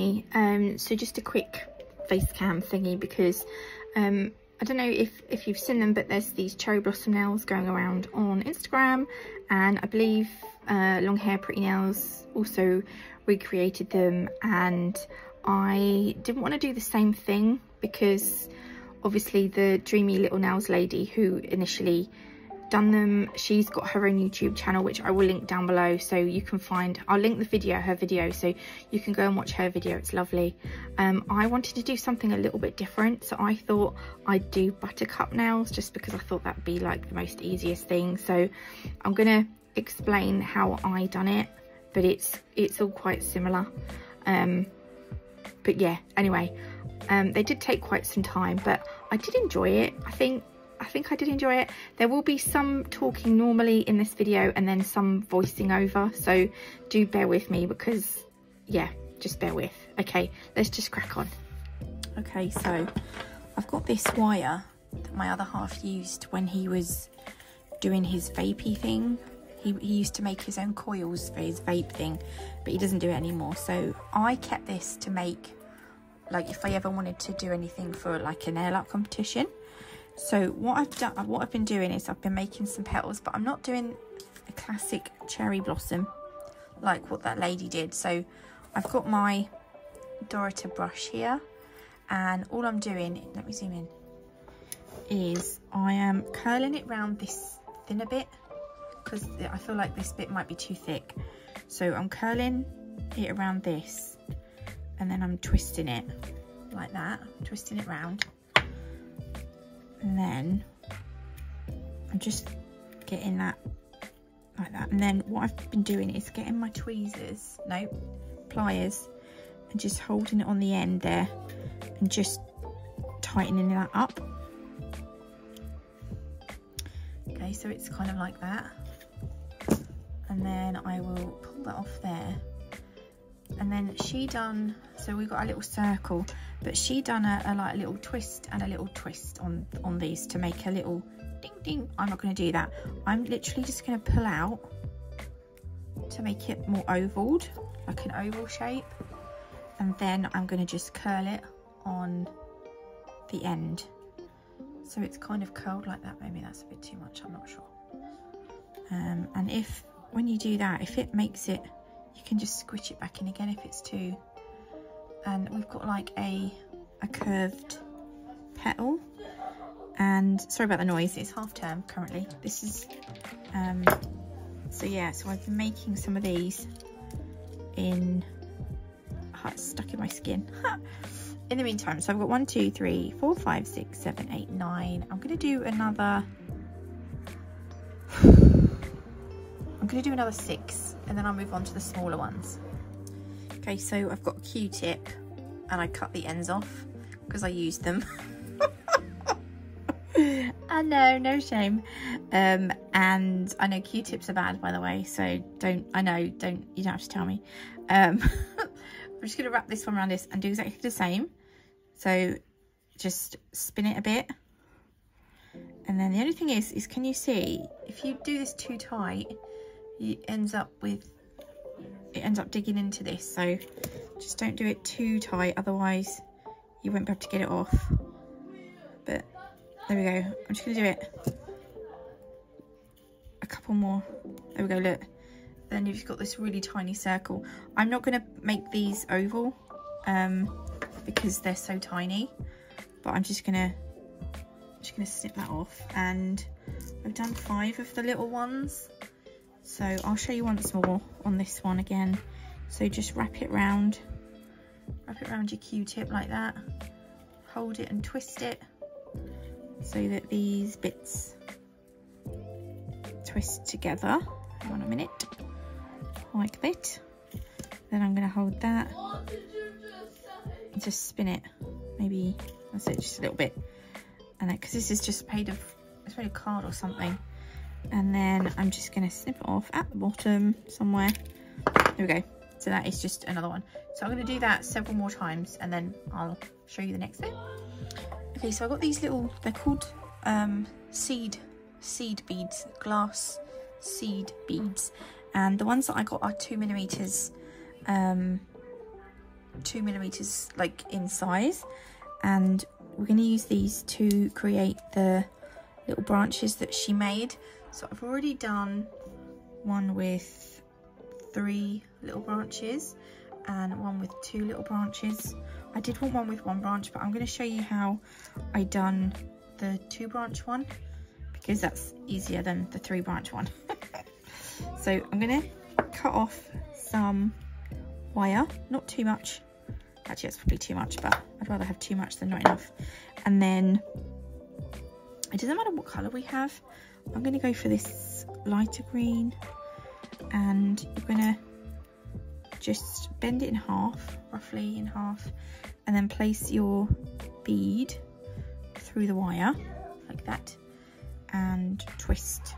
thingy, so just a quick face cam thingy, because I don't know if you've seen them, but there's these cherry blossom nails going around on Instagram, and I believe Long Hair Pretty Nails also recreated them, and I didn't want to do the same thing because obviously the Dreamy Little Nails lady who initially done them, she's got her own YouTube channel, which I will link down below, so you can find, I'll link the video, her video, so you can go and watch her video. It's lovely. I wanted to do something a little bit different, so I thought I'd do Buttercup nails, just because I thought that'd be like the most easiest thing. So I'm gonna explain how I done it, but it's all quite similar. But yeah, anyway, they did take quite some time, but I did enjoy it. I think I did enjoy it. There will be some talking normally in this video and then some voicing over, so do bear with me, because yeah, just bear with. Okay, let's just crack on. Okay, so I've got this wire that my other half used when he was doing his vapey thing. He used to make his own coils for his vape thing, but he doesn't do it anymore. So I kept this to make, like, if I ever wanted to do anything for like a nail art competition. So what I've been doing is I've been making some petals, but I'm not doing a classic cherry blossom like what that lady did. So I've got my Dorita brush here, and all I'm doing, let me zoom in, is I am curling it round this thinner bit, because I feel like this bit might be too thick. So I'm curling it around this, and then I'm twisting it like that, twisting it round. And then I'm just getting that like that. And then what I've been doing is getting my tweezers, no, pliers, and just holding it on the end there and just tightening that up. Okay, so it's kind of like that. And then I will pull that off there. And then she done, so we've got a little circle, but she done a like a little twist and a little twist on these to make a little ding ding. I'm not going to do that. I'm literally just going to pull out to make it more ovaled, like an oval shape, and then I'm going to just curl it on the end, so it's kind of curled like that. Maybe that's a bit too much, I'm not sure. And if when you do that, if it makes it, you can just squish it back in again if it's too. And we've got like a curved petal, and sorry about the noise, it's half term currently. This is so yeah, so I've been making some of these in, oh, it's stuck in my skin. In the meantime, so I've got 1, 2, 3, 4, 5, 6, 7, 8, 9. I'm gonna do another, I'm gonna do another 6, and then I'll move on to the smaller ones. Okay, so I've got a Q-tip, and I cut the ends off because I used them. I know, no shame. And I know Q-tips are bad, by the way, so you don't have to tell me. I'm just gonna wrap this one around this and do exactly the same. So just spin it a bit. And then the only thing is can you see, if you do this too tight, it ends up digging into this. So just don't do it too tight, otherwise you won't be able to get it off. But there we go. I'm just gonna do it a couple more. There we go, look. Then you've got this really tiny circle. I'm not gonna make these oval because they're so tiny, but I'm just gonna snip that off. And I've done 5 of the little ones, so I'll show you once more on this one again. So just wrap it round your Q-tip like that, hold it and twist it so that these bits twist together. Hang on a minute, like that. Then I'm going to hold that and just spin it, maybe that's it, just a little bit, and because this is just made of, it's made of card or something. And then I'm just going to snip it off at the bottom somewhere. There we go. So that is just another one. So I'm going to do that several more times, and then I'll show you the next bit. Okay, so I've got these little, they're called seed beads, glass seed beads, and the ones that I got are 2mm 2mm like in size, and we're going to use these to create the little branches that she made. So I've already done one with 3 little branches and one with 2 little branches. I did want one with 1 branch, but I'm going to show you how I done the 2 branch one, because that's easier than the 3 branch one. So I'm going to cut off some wire, not too much. Actually, that's probably too much, but I'd rather have too much than not enough. And then it doesn't matter what colour we have. I'm going to go for this lighter green, and you're going to just bend it in half, roughly in half, and then place your bead through the wire like that and twist.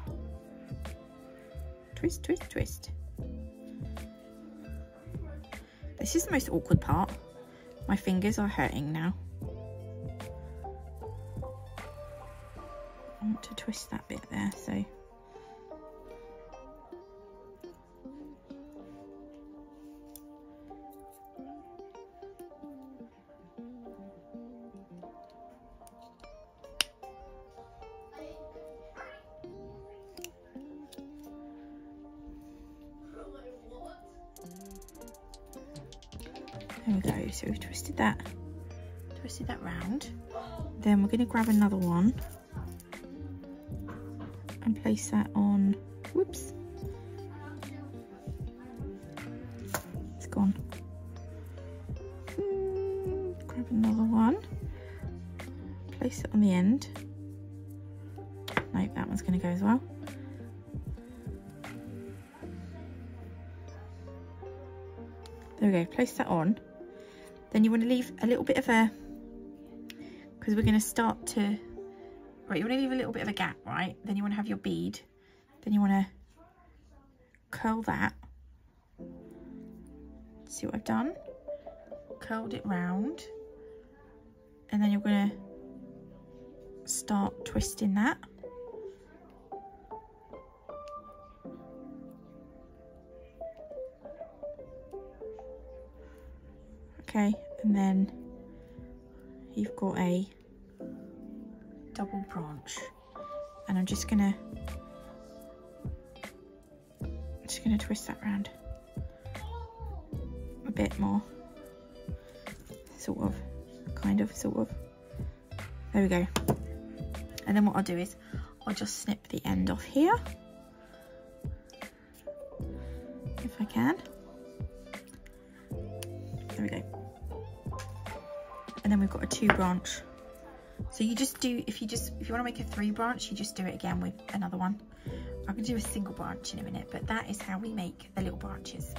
Twist, twist, twist. This is the most awkward part. My fingers are hurting now. I want to twist that bit there, so. There we go, so we've twisted that round. Then we're going to grab another one and place that on, whoops, it's gone. Grab another one, place it on the end. No, that one's going to go as well. There we go, place that on. Then you want to leave a little bit of a, because we're going to start to, right, you want to leave a little bit of a gap, right? Then you want to have your bead. Then you want to curl that. See what I've done? Curled it round. And then you're going to start twisting that. Okay, and then you've got a double branch, and I'm just gonna twist that round a bit more, sort of, kind of, sort of. There we go. And then what I'll do is I'll just snip the end off here, if I can. There we go. And then we've got a 2 branch. So you just do, if you want to make a 3 branch, you just do it again with another one. I'm going to do a single branch in a minute, but that is how we make the little branches.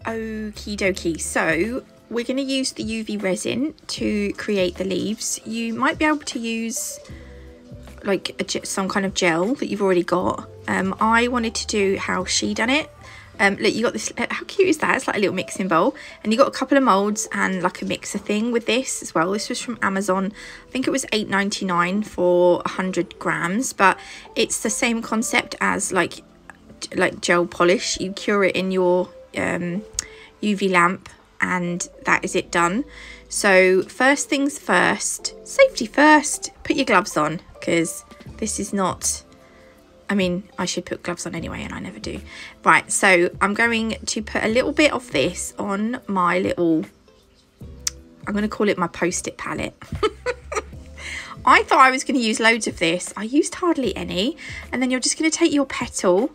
Okie dokie. So we're going to use the UV resin to create the leaves. You might be able to use like some kind of gel that you've already got. I wanted to do how she done it. Look, you got this, how cute is that? It's like a little mixing bowl, and you got a couple of molds and like a mixer thing with this as well. This was from Amazon. I think it was $8.99 for 100 grams, but it's the same concept as like gel polish. You cure it in your UV lamp, and that is it done. So first things first, safety first, put your gloves on, because this is not, I mean, I should put gloves on anyway, and I never do. Right, so I'm going to put a little bit of this on my little, I'm going to call it my post-it palette. I thought I was going to use loads of this. I used hardly any. And then you're just going to take your petal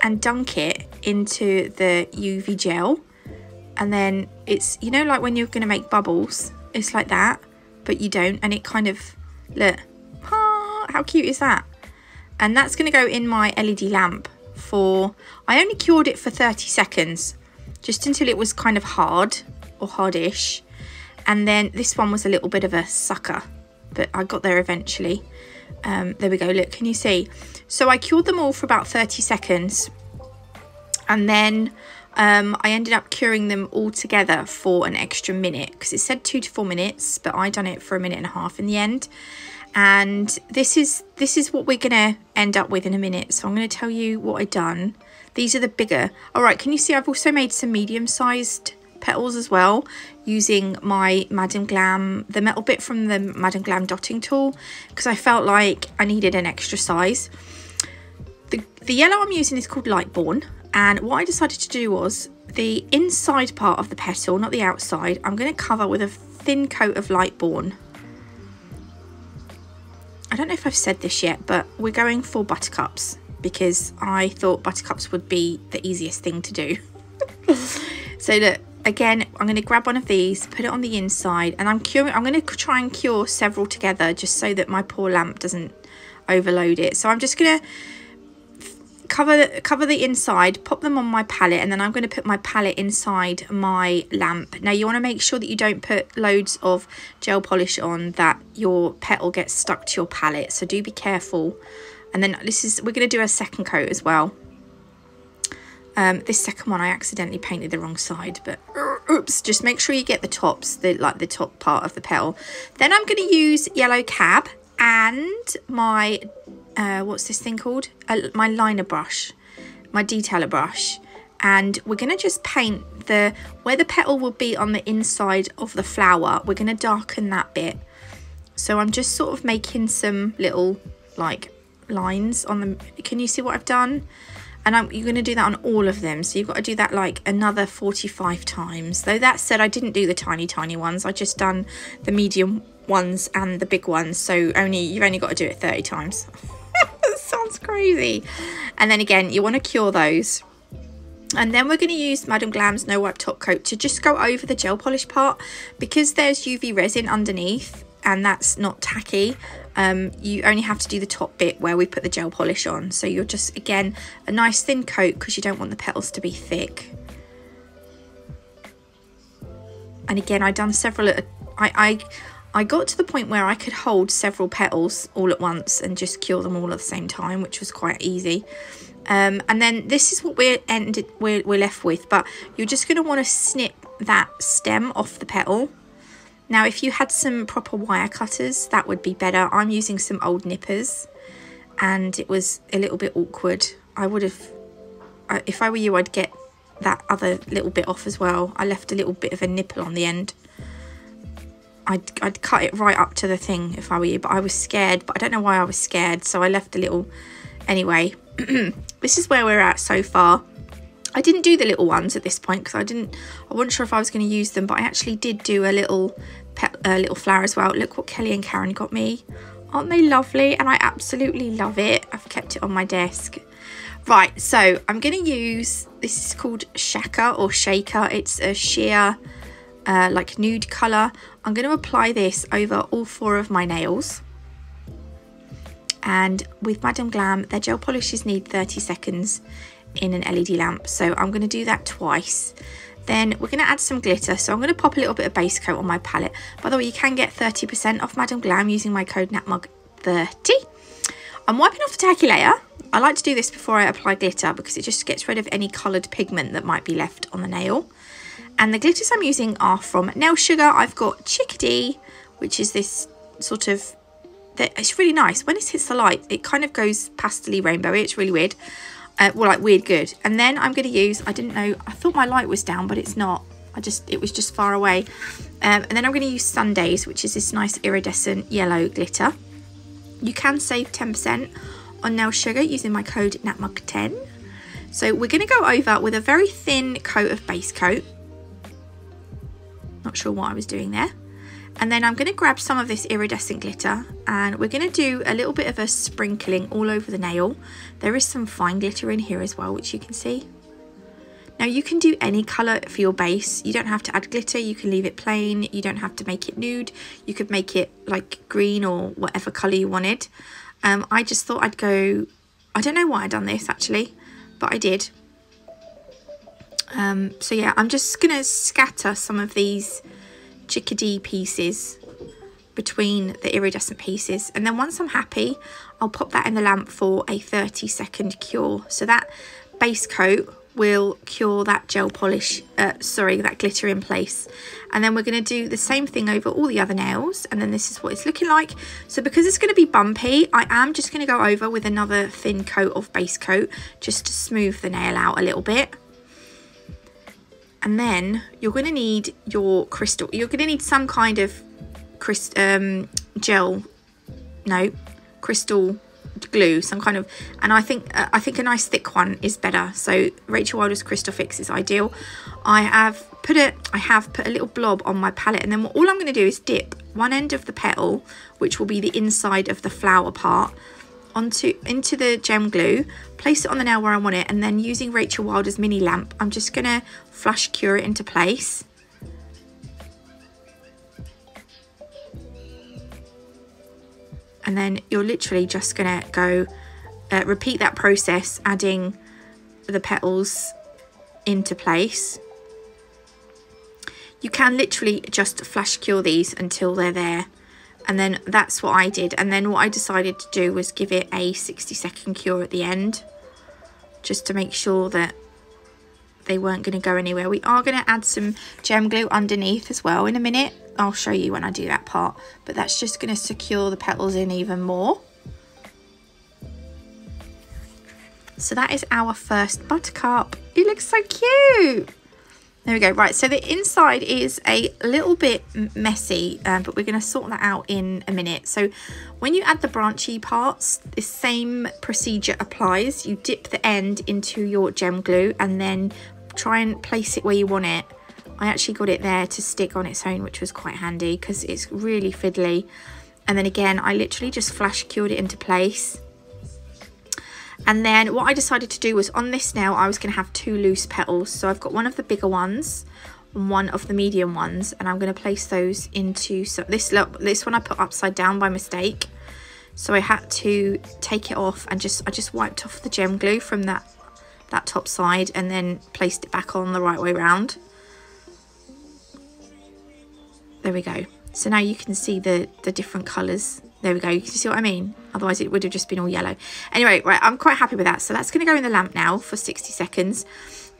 and dunk it into the UV gel. And then it's, you know, like when you're going to make bubbles, it's like that, but you don't. And it kind of, look, how cute is that? And that's going to go in my LED lamp for, I only cured it for 30 seconds, just until it was kind of hard or hardish. And then this one was a little bit of a sucker, but I got there eventually. There we go, look, can you see? So I cured them all for about 30 seconds. And then I ended up curing them all together for an extra minute, because it said 2 to 4 minutes, but I done it for 1.5 minutes in the end. And this is what we're gonna end up with in a minute. So I'm gonna tell you what I done. These are the bigger. All right, can you see I've also made some medium-sized petals as well, using my Madam Glam, the metal bit from the Madam Glam dotting tool, because I felt like I needed an extra size. The yellow I'm using is called Lightborn, and what I decided to do was the inside part of the petal, not the outside, I'm going to cover with a thin coat of Lightborn. I don't know if I've said this yet, but we're going for Buttercups because I thought Buttercups would be the easiest thing to do. So look, again, I'm going to grab one of these, put it on the inside, and I'm going to try and cure several together just so that my poor lamp doesn't overload it. So I'm just going to cover the inside, pop them on my palette, and then I'm going to put my palette inside my lamp. Now you want to make sure that you don't put loads of gel polish on, that your petal gets stuck to your palette, so do be careful. And then we're going to do a second coat as well. This second one I accidentally painted the wrong side, but oops, just make sure you get the tops, like the top part of the petal. Then I'm going to use yellow cab and my what's this thing called, my liner brush, my detailer brush, and we're going to just paint where the petal will be on the inside of the flower. We're going to darken that bit. So I'm just sort of making some little like lines on them. Can you see what I've done? And you're going to do that on all of them, so you've got to do that like another 45 times. Though that said, I didn't do the tiny ones, I just done the medium ones and the big ones, so you've only got to do it 30 times. That sounds crazy. And then again, you want to cure those, and then we're going to use Madam Glam's No Wipe Top Coat to just go over the gel polish part, because there's UV resin underneath and that's not tacky. You only have to do the top bit where we put the gel polish on, so you're just, again, a nice thin coat because you don't want the petals to be thick. And again, I done several. I got to the point where I could hold several petals all at once and just cure them all at the same time, which was quite easy. And then this is what we're left with, but you're just going to want to snip that stem off the petal. Now, if you had some proper wire cutters, that would be better. I'm using some old nippers, and it was a little bit awkward. I would have, if I were you, I'd get that other little bit off as well. I left a little bit of a nipple on the end. I'd cut it right up to the thing if I were you, but I was scared. But I don't know why I was scared, so I left a little. Anyway, this is where we're at so far. I didn't do the little ones at this point because I wasn't sure if I was going to use them, but I actually did do a little flower as well. Look what Kelly and Karen got me. Aren't they lovely? And I absolutely love it. I've kept it on my desk. Right, so I'm going to use, this is called Shaker or Shaker. It's a sheer like nude colour. I'm going to apply this over all 4 of my nails. And with Madam Glam, their gel polishes need 30 seconds in an LED lamp, so I'm going to do that twice. Then we're going to add some glitter, so I'm going to pop a little bit of base coat on my palette. By the way, you can get 30% off Madam Glam using my code NATMUG30. I'm wiping off the tacky layer. I like to do this before I apply glitter because it just gets rid of any coloured pigment that might be left on the nail. And the glitters I'm using are from Nail Sugar. I've got Chickadee, which is this sort of, it's really nice. When it hits the light, it kind of goes pastel-y rainbowy. It's really weird. Well, like weird good. And then I'm going to use, I didn't know, I thought my light was down, but it's not. It was just far away. And then I'm going to use Sundays, which is this nice iridescent yellow glitter. You can save 10% on Nail Sugar using my code NATMUG10. So we're going to go over with a very thin coat of base coat. Not sure what I was doing there. And then I'm going to grab some of this iridescent glitter, and we're going to do a little bit of a sprinkling all over the nail. There is some fine glitter in here as well, which you can see. Now you can do any colour for your base. You don't have to add glitter, you can leave it plain. You don't have to make it nude. You could make it like green or whatever colour you wanted. I just thought I'd go, I don't know why I'd done this actually, but I did. So yeah, I'm just going to scatter some of these Chickadee pieces between the iridescent pieces, and then once I'm happy, I'll pop that in the lamp for a 30-second cure. So that base coat will cure that gel polish, that glitter in place. And then we're going to do the same thing over all the other nails, and then this is what it's looking like. So because it's going to be bumpy, I am just going to go over with another thin coat of base coat just to smooth the nail out a little bit. And then you're going to need your crystal. You're going to need some kind of crystal glue, some kind of, and I think a nice thick one is better. So Rachel Wilder's Crystal Fix is ideal. I have put a little blob on my palette, and then all I'm going to do is dip one end of the petal, which will be the inside of the flower part, into the gem glue, place it on the nail where I want it, and then using Rachel Wilder's mini lamp, I'm just going to flush cure it into place. And then you're literally just going to go repeat that process, adding the petals into place. You can literally just flash cure these until they're there. And then that's what I did. And then what I decided to do was give it a 60-second cure at the end, just to make sure that they weren't going to go anywhere. We are going to add some gem glue underneath as well in a minute. I'll show you when I do that part, but that's just going to secure the petals in even more. So that is our first buttercup. It looks so cute. There we go. Right, so the inside is a little bit messy, but we're going to sort that out in a minute. So when you add the branchy parts, the same procedure applies. You dip the end into your gem glue and then try and place it where you want it. I actually got it there to stick on its own, which was quite handy because it's really fiddly. And then again, I literally just flash cured it into place. And then what I decided to do was, on this nail, I was going to have two loose petals. So I've got one of the bigger ones and one of the medium ones, and I'm going to place those into, so this one I put upside down by mistake. So I had to take it off and I just wiped off the gem glue from that top side and then placed it back on the right way round. There we go. So now you can see the different colours. There we go. You can see what I mean? Otherwise it would have just been all yellow. Anyway, right, I'm quite happy with that. So that's going to go in the lamp now for 60 seconds.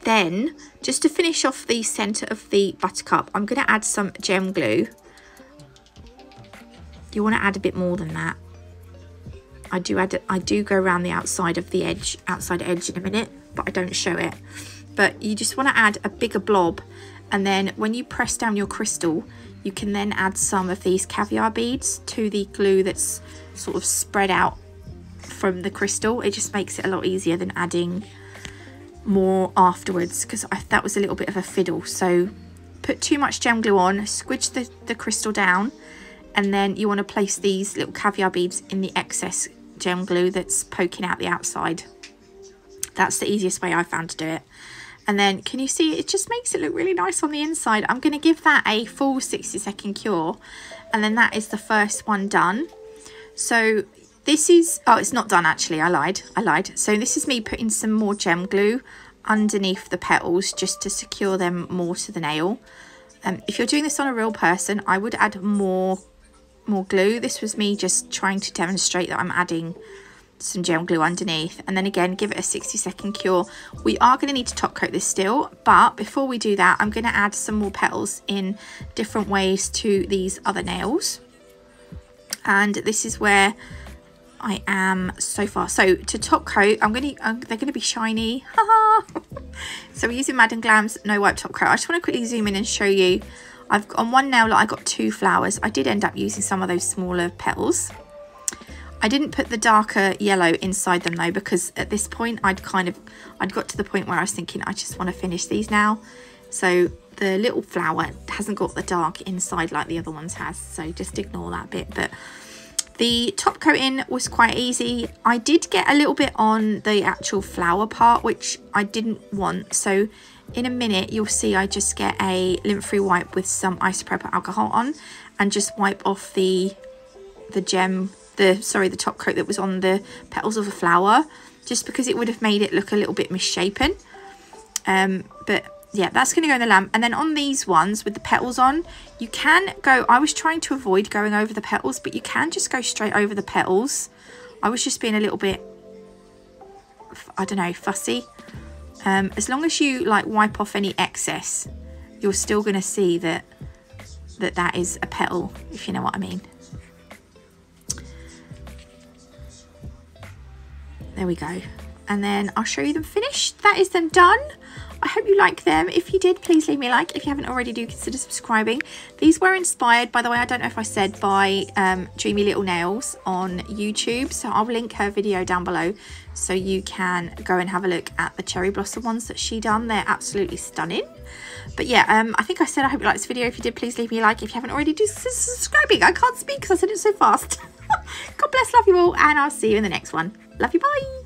Then, just to finish off the centre of the buttercup, I'm going to add some gem glue. You want to add a bit more than that. I do go around the outside edge in a minute, but I don't show it. But you just want to add a bigger blob, and then when you press down your crystal, you can then add some of these caviar beads to the glue that's sort of spread out from the crystal. It just makes it a lot easier than adding more afterwards, because that was a little bit of a fiddle. So put too much gem glue on, squidge the crystal down, and then you want to place these little caviar beads in the excess gem glue that's poking out the outside. That's the easiest way I found to do it. And then can you see it just makes it look really nice on the inside. I'm going to give that a full 60-second cure, and then that is the first one done. So this is, oh, it's not done actually, I lied. So this is me putting some more gem glue underneath the petals just to secure them more to the nail. If you're doing this on a real person, I would add more glue. This was me just trying to demonstrate that I'm adding some gem glue underneath, and then again give it a 60-second cure. We are going to need to top coat this still, but before we do that, I'm going to add some more petals in different ways to these other nails, and this is where I am so far. So to top coat, they're going to be shiny. So we're using Madden Glam's no wipe top coat. I just want to quickly zoom in and show you. On one nail I got 2 flowers. I did end up using some of those smaller petals. I didn't put the darker yellow inside them though, because at this point I'd got to the point where I was thinking I just want to finish these now. So the little flower hasn't got the dark inside like the other ones has, so just ignore that bit. But the top coating was quite easy. I did get a little bit on the actual flower part, which I didn't want. So in a minute you'll see I just get a lint-free wipe with some isopropyl alcohol on and just wipe off the top coat that was on the petals of the flower, just because it would have made it look a little bit misshapen. But yeah, that's going to go in the lamp. And then on these ones with the petals on, you can go, I was trying to avoid going over the petals, but you can just go straight over the petals. I was just being a little bit, I don't know, fussy. As long as you like wipe off any excess, you're still going to see that is a petal, if you know what I mean. There we go. And then I'll show you them finished. That is them done. I hope you like them. If you did, please leave me a like. If you haven't already, do consider subscribing. These were inspired, by the way, I don't know if I said, by Dreamy Little Nails on YouTube. So I'll link her video down below so you can go and have a look at the cherry blossom ones that she done. They're absolutely stunning. But yeah, I think I said I hope you liked this video. If you did, please leave me a like. If you haven't already, do consider subscribing. I can't speak because I said it so fast. God bless, love you all, and I'll see you in the next one. Love you, bye.